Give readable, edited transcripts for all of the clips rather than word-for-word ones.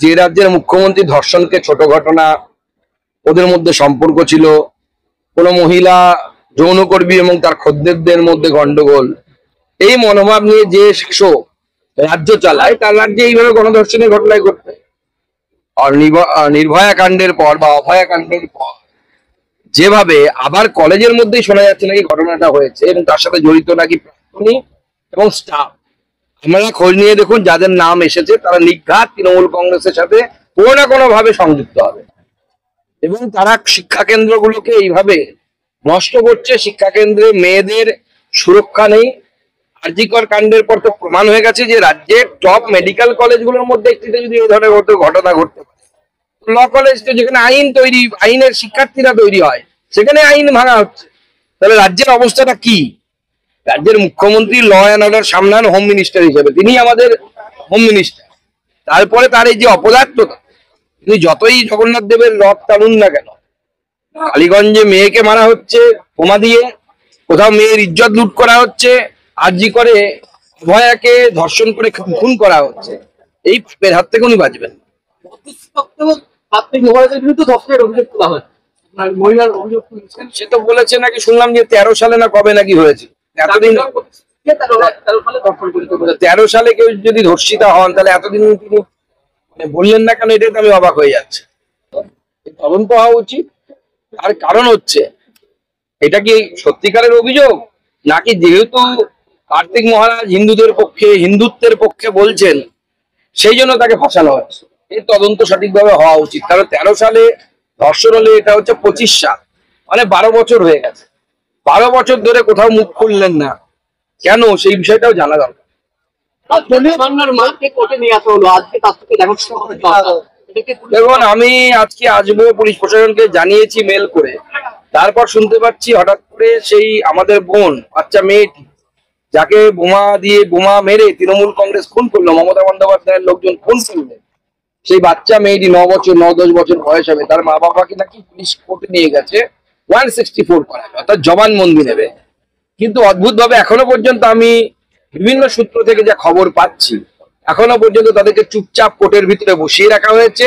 যে রাজ্যের মুখ্যমন্ত্রী ধর্ষণকে ছোট ঘটনা, ওদের মধ্যে সম্পর্ক ছিল, কোনো মহিলা যৌনকর্মী এবং তার খদ্দেরদের মধ্যে গন্ডগোল, এই মনোভাব নিয়ে যে শাসক রাজ্য চালায় তার রাজ্যে এইভাবে গণধর্ষণের ঘটনায় ঘটবে। আর নির্ভয়া কাণ্ডের পর বা অভয়া কাণ্ডের পর যেভাবে আবার কলেজের মধ্যেই শোনা যাচ্ছে নাকি ঘটনাটা হয়েছে এবং তার সাথে জড়িত নাকি প্রাক্তনী এবং স্টাফ। আপনারা খোঁজ নিয়ে দেখুন, যাদের নাম এসেছে তারা নির্ঘাত তৃণমূল কংগ্রেসের সাথে কোনো না কোনো ভাবে সংযুক্ত হবে এবং তারা শিক্ষা কেন্দ্রগুলোকে এইভাবে নষ্ট করছে। শিক্ষা কেন্দ্রে মেয়েদের সুরক্ষা নেই। আরজিকর কাণ্ডের পর তো প্রমাণ হয়ে গেছে যে রাজ্যের টপ মেডিকেল কলেজগুলোর মধ্যে একটিতে যদি এই ধরনের ঘটনা ঘটতে পারে, ল কলেজ তো যেখানে আইনের শিক্ষার্থীরা তৈরি হয়, সেখানে আইন ভাঙা হচ্ছে, তাহলে রাজ্যের অবস্থাটা কি? রাজ্যের মুখ্যমন্ত্রী ল অ্যান্ড অর্ডার সামলান হোম মিনিস্টার হিসেবে, তিনি আমাদের হোম মিনিস্টার। তারপরে তার এই যে অপদার্থতা, তিনি যতই জগন্নাথ দেবের রথ টানুন না কেন, কালীগঞ্জে মেয়েকে মারা হচ্ছে বোমা দিয়ে, কোথাও মেয়ের ইজ্জত লুট করা হচ্ছে, আরজি করে অভয়াকে ধর্ষণ করে খুন করা হচ্ছে, এই পাপের হাত থেকে উনি বাঁচবেন। সে তো বলেছে নাকি, শুনলাম যে 13 সালে না কবে নাকি হয়েছে। এতদিন 13 সালে কেউ যদি ধর্ষিতা হন তাহলে এতদিন তিনি বললেন না কেন? এটাই তো আমি অবাক হয়ে যাচ্ছে। তদন্ত হওয়া উচিত। তার কারণ হচ্ছে, এটা কি সত্যিকারের অভিযোগ নাকি যেহেতু কার্তিক মহারাজ হিন্দুত্বের পক্ষে বলছেন সেই জন্য তাকে ফাঁসানো হচ্ছে? এই তদন্ত সঠিকভাবে হওয়া উচিত। কারণ 13 সালে ধর্ষণ হলে এটা হচ্ছে 25 সাল, মানে 12 বছর হয়ে গেছে। 12 বছর ধরে কোথাও মুখ খুললেন না কেন, সেই বিষয়টাও জানা দরকার। দেখুন, আমি আজকে আসবো, পুলিশ প্রশাসনকে জানিয়েছি মেল করে। তারপর শুনতে পাচ্ছি হঠাৎ করে সেই আমাদের বোন, বাচ্চা মেয়েটি যাকে বোমা মেরে তৃণমূল কংগ্রেস খুন করলো, মমতা বন্দ্যোপাধ্যায়ের লোকজন খুন করলেন, সেই বাচ্চা মেয়েটি 9-10 বছর বয়স হবে, তার মা বাবাকে নাকি পুলিশ কোর্টে নিয়ে গেছে 164 করাবে, অর্থাৎ জবানবন্দি নেবে। কিন্তু অদ্ভুত ভাবে এখনো পর্যন্ত আমি বিভিন্ন সূত্র থেকে যা খবর পাচ্ছি, এখনো পর্যন্ত তাদেরকে চুপচাপ কোর্টের ভিতরে বসিয়ে রাখা হয়েছে,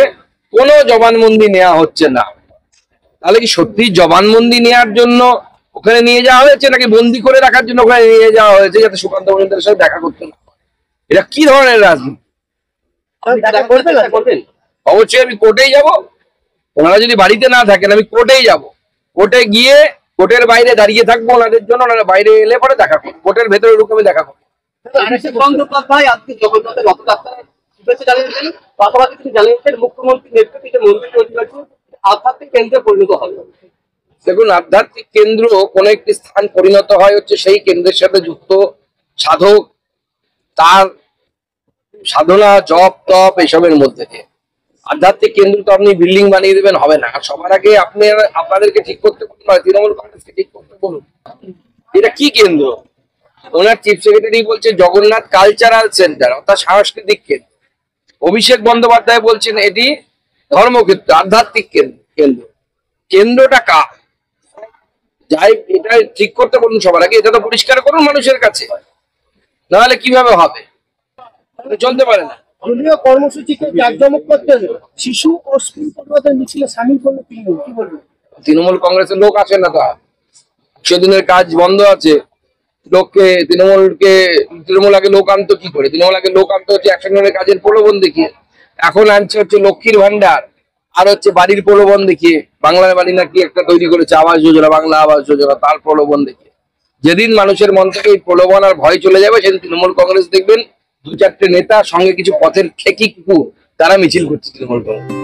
কোনো জবানবন্দি নেওয়া হচ্ছে না। তাহলে কি সত্যি জবানবন্দি নেওয়ার জন্য ওখানে নিয়ে যাওয়া হয়েছে নাকি বন্দি করে রাখার জন্য ওখানে নিয়ে যাওয়া হয়েছে যাতে সুকান্ত মজুমদারের সাথে দেখা করতে না? এটা কি ধরনের রাজনীতি? অবশ্যই আমি কোর্টেই যাব। ওনারা যদি বাড়িতে না থাকেন আমি কোর্টেই যাব। কোর্টে গিয়ে কোর্টের বাইরে দাঁড়িয়ে থাকবো ওনাদের জন্য, ওনারা বাইরে এলে পরে দেখা করবো, কোর্টের ভেতরে ঢুকে আমি দেখা করবো। মুখ্যমন্ত্রী নেতৃত্বে আধ্যাত্মিক কেন্দ্রে পরিণত হবে। দেখুন, আধ্যাত্মিক কেন্দ্র কোন একটি স্থান পরিণত হয় হচ্ছে সেই কেন্দ্রের সাথে যুক্ত সাধক, তার সাধনা, জপ তপ এসবের মধ্যে দিয়ে। আধ্যাত্মিক কেন্দ্র তো আপনি বিল্ডিং বানিয়ে দেবেন, হবে না। সবার আগে আপনাদেরকে ঠিক করতে বলুন, তৃণমূল কংগ্রেসকে ঠিক করতে বলুন এটা কি কেন্দ্র। ওনার চিফ সেক্রেটারি বলছে জগন্নাথ কালচারাল সেন্টার, অর্থাৎ সাংস্কৃতিক কেন্দ্র। অভিষেক বন্দ্যোপাধ্যায় বলছেন এটি ধর্মক্ষেত্র, আধ্যাত্মিক কেন্দ্র। কেন্দ্রটা কার? যাই এটা ঠিক করতে বলুন সবার আগে, এটা তো পরিষ্কার করুন মানুষের কাছে, নাহলে কিভাবে হবে? চলতে পারে না। দলীয় কর্মসূচিকে জাঁকজমক করতে শিশু ও স্কুল পড়ুয়াদের মিছিলে সামিল করলো তৃণমূল, কি বলবেন? তৃণমূল কংগ্রেসের লোক আসে না, তো 100 দিনের কাজ বন্ধ আছে। তৃণমূল আগে লোক আনতো কি করে? তৃণমূল আগে লোক আনতো হচ্ছে 100 দিনের কাজের প্রলোভন দেখিয়ে। এখন আনছে হচ্ছে লক্ষ্মীর ভান্ডার আর হচ্ছে বাড়ির প্রলোভন দেখিয়ে। বাংলার বাড়ি নাকি একটা তৈরি করেছে, আবাস যোজনা, বাংলা আবাস যোজনা, তার প্রলোভন দেখিয়ে। যেদিন মানুষের মন থেকে এই প্রলোভন আর ভয় চলে যাবে, সেদিন তৃণমূল কংগ্রেস দেখবেন 2-4টে নেতা সঙ্গে কিছু পথের খেকি কুকুর তারা মিছিল করছে তৃণমূল কংগ্রেস।